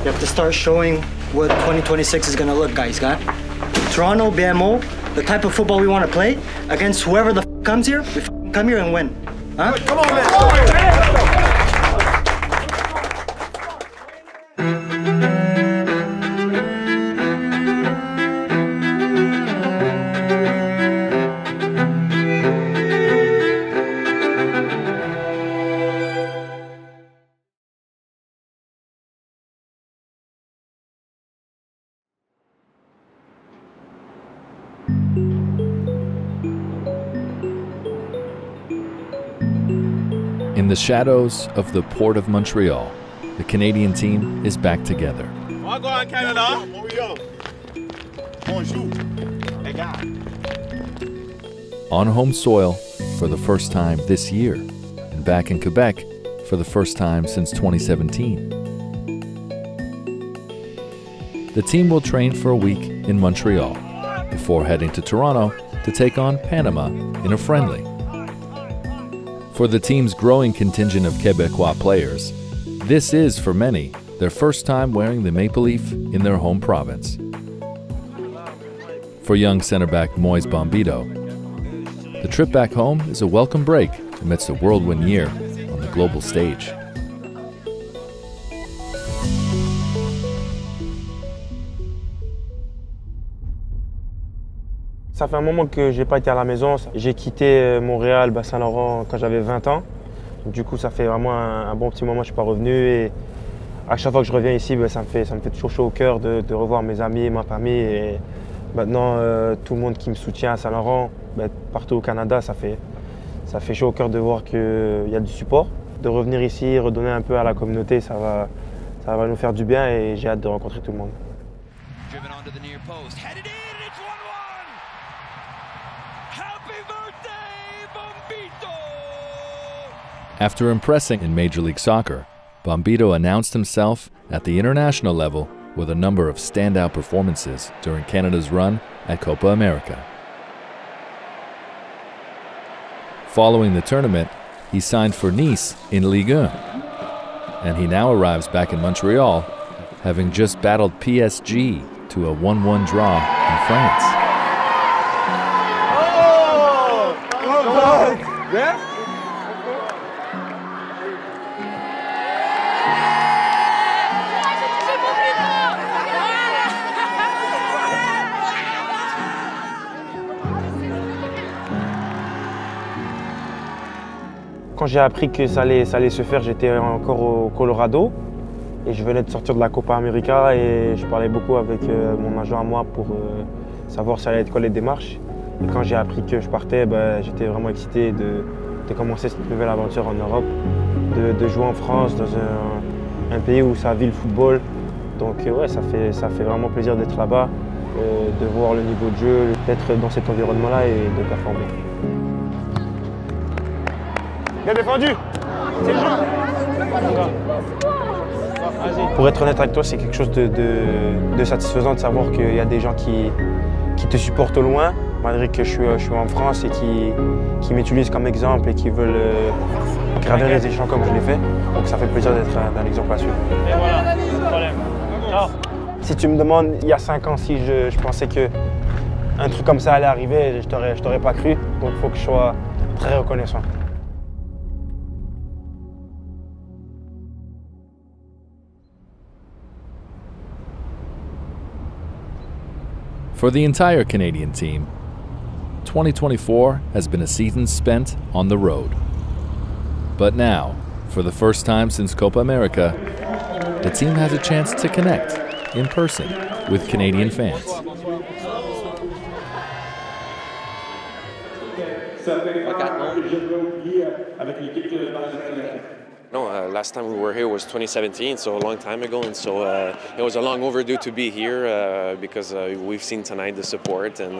You have to start showing what 2026 is gonna look, guys. Got Toronto, BMO, the type of football we want to play against whoever the comes here. We come here and win. Huh? Come on, man. In the shadows of the Port of Montreal, the Canadian team is back together. On, Canada. Bonjour. Les gars. On home soil for the first time this year, and back in Quebec for the first time since 2017. The team will train for a week in Montreal before heading to Toronto to take on Panama in a friendly. For the team's growing contingent of Quebecois players, this is, for many, their first time wearing the maple leaf in their home province. For young center-back Moise Bombito, the trip back home is a welcome break amidst a whirlwind year on the global stage. Ça fait un moment que j'ai pas été à la maison. J'ai quitté Montréal, Saint-Laurent quand j'avais 20 ans. Du coup, ça fait vraiment un bon petit moment que je suis pas revenu. Et à chaque fois que je reviens ici, ça me fait toujours chaud au cœur de revoir mes amis, ma famille. Et maintenant, tout le monde qui me soutient à Saint-Laurent, partout au Canada, ça fait chaud au cœur de voir qu'il y a du support. De revenir ici, redonner un peu à la communauté, ça va nous faire du bien et j'ai hâte de rencontrer tout le monde. After impressing in Major League Soccer, Bombito announced himself at the international level with a number of standout performances during Canada's run at Copa America. Following the tournament, he signed for Nice in Ligue 1, and he now arrives back in Montreal, having just battled PSG to a 1-1 draw in France. Quand j'ai appris que ça allait se faire, j'étais encore au Colorado et je venais de sortir de la Copa América et je parlais beaucoup avec mon agent à moi pour savoir ça allait être quoi les démarches. Et quand j'ai appris que je partais, j'étais vraiment excité de commencer cette nouvelle aventure en Europe, de jouer en France, dans un pays où ça vit le football. Donc ouais, ça fait vraiment plaisir d'être là-bas, de voir le niveau de jeu, d'être dans cet environnement-là et de performer. Bien défendu. C'est le jeu. Pour être honnête avec toi, c'est quelque chose de satisfaisant de savoir qu'il y a des gens qui te supportent au loin, malgré que je suis en France et qui m'utilisent comme exemple et qui veulent gravir les échelons comme je l'ai fait. Donc ça fait plaisir d'être un exemple à suivre. Et voilà, pas de problème. Ciao. Si tu me demandes, il y a 5 ans, si je pensais qu'un truc comme ça allait arriver, je t'aurais pas cru. Donc il faut que je sois très reconnaissant. For the entire Canadian team, 2024 has been a season spent on the road. But now, for the first time since Copa America, the team has a chance to connect in person with Canadian fans. No, last time we were here was 2017, so a long time ago, and so it was a long overdue to be here because we've seen tonight the support, and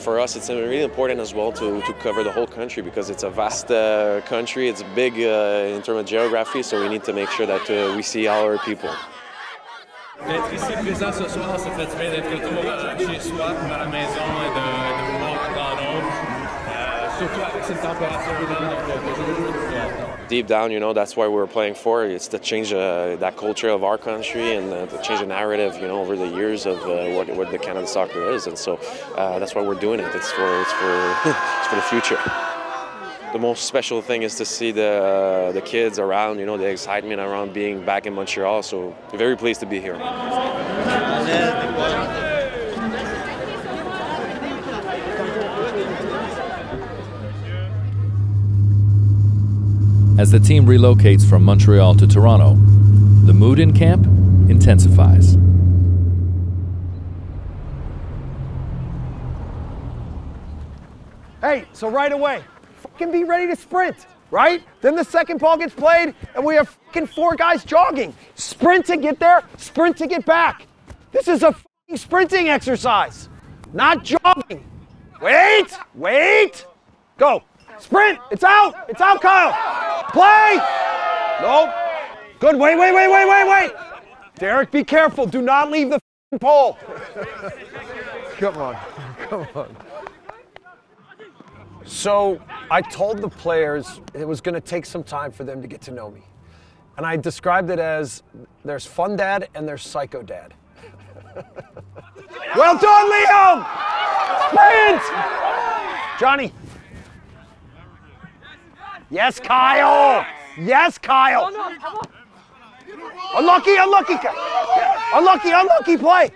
for us it's really important as well to cover the whole country because it's a vast country, it's big in terms of geography, so we need to make sure that we see all our people. D'être ici présent ce soir, ça fait du bien d'être retour chez soi, dans la maison, et de pouvoir prendre surtout c'est une température qui est Deep down, you know, that's why we're playing for. It's to change that culture of our country and to change the narrative, you know, over the years of what the Canada soccer is. And so that's why we're doing it. It's for it's for the future. The most special thing is to see the kids around, you know, the excitement around being back in Montreal. So we're very pleased to be here. As the team relocates from Montreal to Toronto, the mood in camp intensifies. Hey, so right away, fucking be ready to sprint, right? Then the second ball gets played and we have fucking 4 guys jogging. Sprint to get there, sprint to get back. This is a fucking sprinting exercise, not jogging. Wait, go. Sprint, it's out, Kyle. Play. Nope. Good, wait. Derek, be careful, do not leave the fucking pole. Come on. So I told the players it was going to take some time for them to get to know me. And I described it as there's fun dad and there's psycho dad. Well done, Liam! Sprint! Johnny. Yes, Kyle! Unlucky play.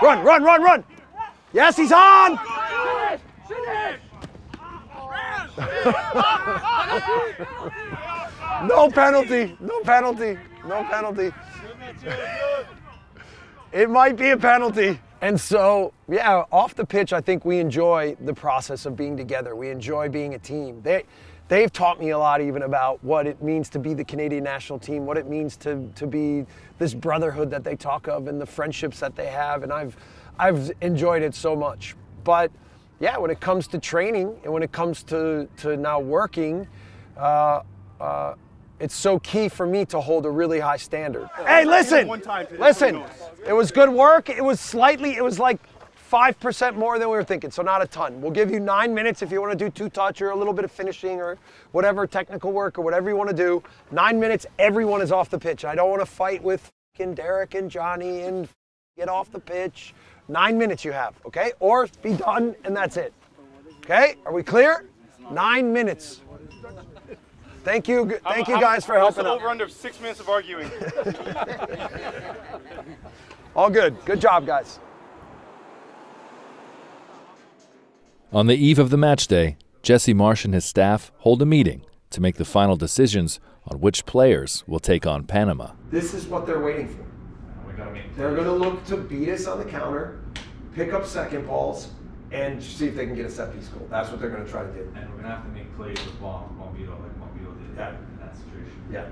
Run. Yes, he's on! No penalty. It might be a penalty. And so, yeah, off the pitch, I think we enjoy the process of being together. We enjoy being a team. They've taught me a lot even about what it means to be the Canadian national team, what it means to be this brotherhood that they talk of and the friendships that they have. And I've enjoyed it so much. But yeah, when it comes to training and when it comes to now working, it's so key for me to hold a really high standard. Hey, listen. It was good work. It was like 5% more than we were thinking, so not a ton. We'll give you 9 minutes if you want to do 2-touch or a little bit of finishing or whatever, technical work or whatever you want to do. 9 minutes, everyone is off the pitch. I don't want to fight with Derek and Johnny and get off the pitch. 9 minutes you have, okay? Or be done and that's it. Okay, are we clear? 9 minutes. Thank you guys for helping out. Over under 6 minutes of arguing. All good. Good job, guys. On the eve of the match day, Jesse Marsch and his staff hold a meeting to make the final decisions on which players will take on Panama. This is what they're waiting for. They're going to look to beat us on the counter, pick up second balls, and see if they can get a set-piece goal. That's what they're going to try to do. And we're going to have to make plays with Bombito like Bombito did in that situation. Yeah.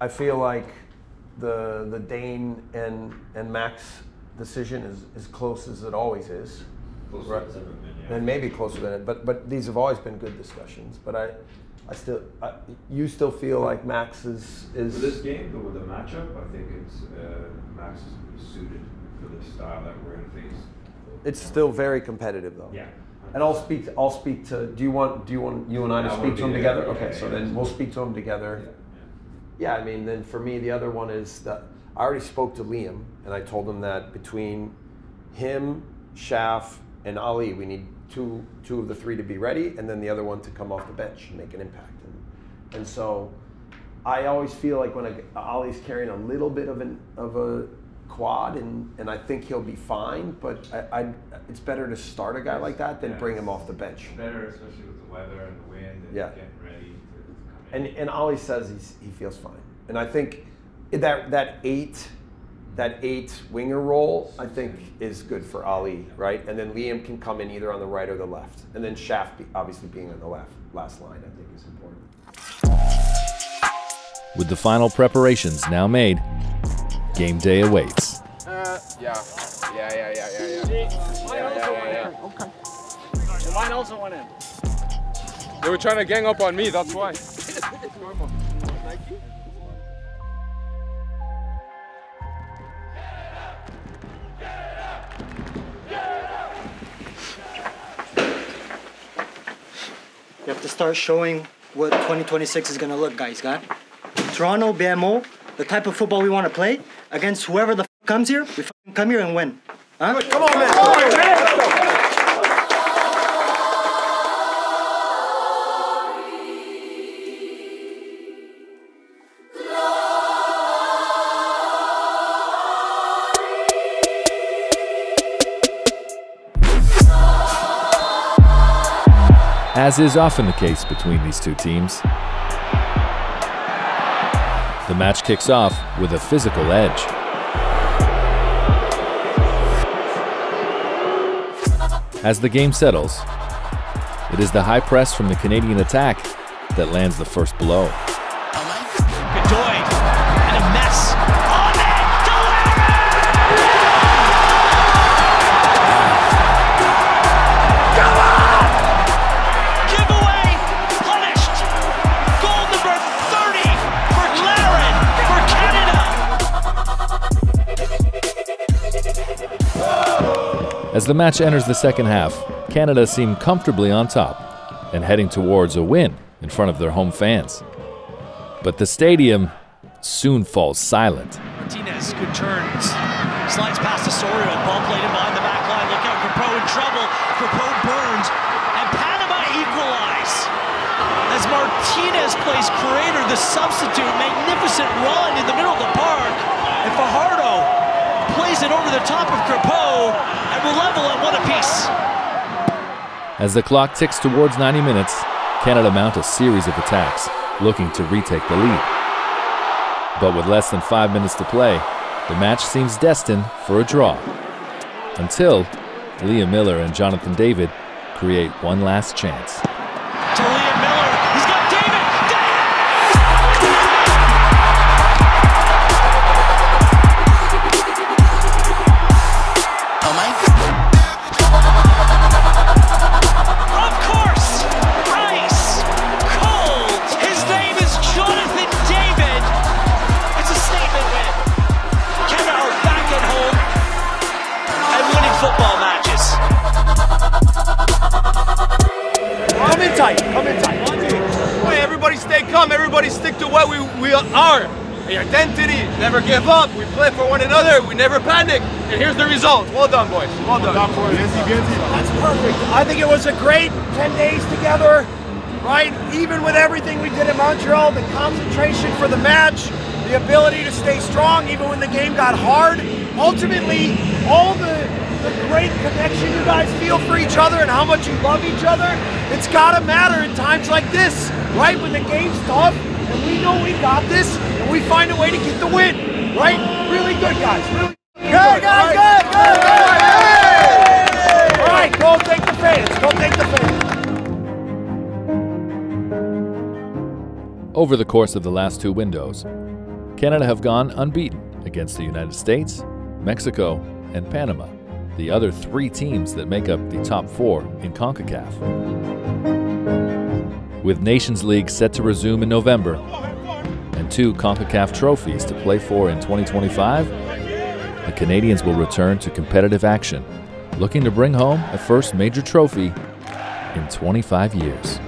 I feel like the Dane and Max decision is as close as it always is. Closer as it's ever been, yeah. And maybe closer than it, but these have always been good discussions. But you still feel like Max is. For this game, but with the matchup, I think it's Max is suited for the style that we're going to face. It's still very competitive, though. Yeah. And I'll speak to. Do you want you and I to speak to him together? Okay, so then we'll speak to him together. Yeah, I mean, then for me, the other one is that I already spoke to Liam, and I told him that between him, Shaf, and Ali, we need two of the 3 to be ready, and then the other one to come off the bench and make an impact. And so I always feel like when Ali's carrying a little bit of a quad, and I think he'll be fine, but it's better to start a guy like that than bring him off the bench. Better, especially with the weather and the wind and getting ready to come in. And Ali says he feels fine. And I think that eight winger role, I think, is good for Ali, right? And then Liam can come in either on the right or the left. And then Shaf, obviously being on the last line, I think is important. With the final preparations now made, game day awaits. Yeah. Okay. Mine also went in. They were trying to gang up on me, that's why. You have to start showing what 2026 is going to look, guys. Got Toronto, BMO, the type of football we want to play against whoever the comes here. We come here and win. Huh? Come on, man. As is often the case between these two teams, the match kicks off with a physical edge. As the game settles, it is the high press from the Canadian attack that lands the first blow. Godoy, and a mess. On it! Come on! Giveaway punished. Goal number 30 for Laren for Canada. As the match enters the second half, Canada seem comfortably on top and heading towards a win in front of their home fans. But the stadium soon falls silent. Martinez, good turns. Slides past Osorio, ball played in behind the back line. Look out, Crepeau in trouble. Crepeau burns, and Panama equalize. As Martinez plays creator, the substitute, magnificent run in the middle of the park. And Fajardo plays it over the top of Crepeau, and will level at one apiece. As the clock ticks towards 90 minutes, Canada mount a series of attacks, looking to retake the lead. But with less than 5 minutes to play, the match seems destined for a draw. Until Liam Miller and Jonathan David create one last chance. To Liam Miller, he's got David! Of course! Ice cold! His name is Jonathan David! It's a statement win. Canada are back at home and winning football matches. Come in tight, come in tight. Hey, everybody stay calm, everybody stick to what we are. The identity, never give up, we play for one another, we never panic, and here's the result. Well done, boys, well done. That's perfect. I think it was a great 10 days together, right? Even with everything we did in Montreal, the concentration for the match, the ability to stay strong even when the game got hard. Ultimately, all the great connection you guys feel for each other and how much you love each other, it's gotta matter in times like this, right? When the game's tough and we know we got this and we find a way to get the win, right? Really good, guys. Really good, guys. Good. All right, go take the fans. Go take the fans. Over the course of the last two windows, Canada have gone unbeaten against the United States, Mexico, and Panama, the other three teams that make up the top four in CONCACAF. With Nations League set to resume in November and two CONCACAF trophies to play for in 2025, the Canadians will return to competitive action, looking to bring home a first major trophy in 25 years.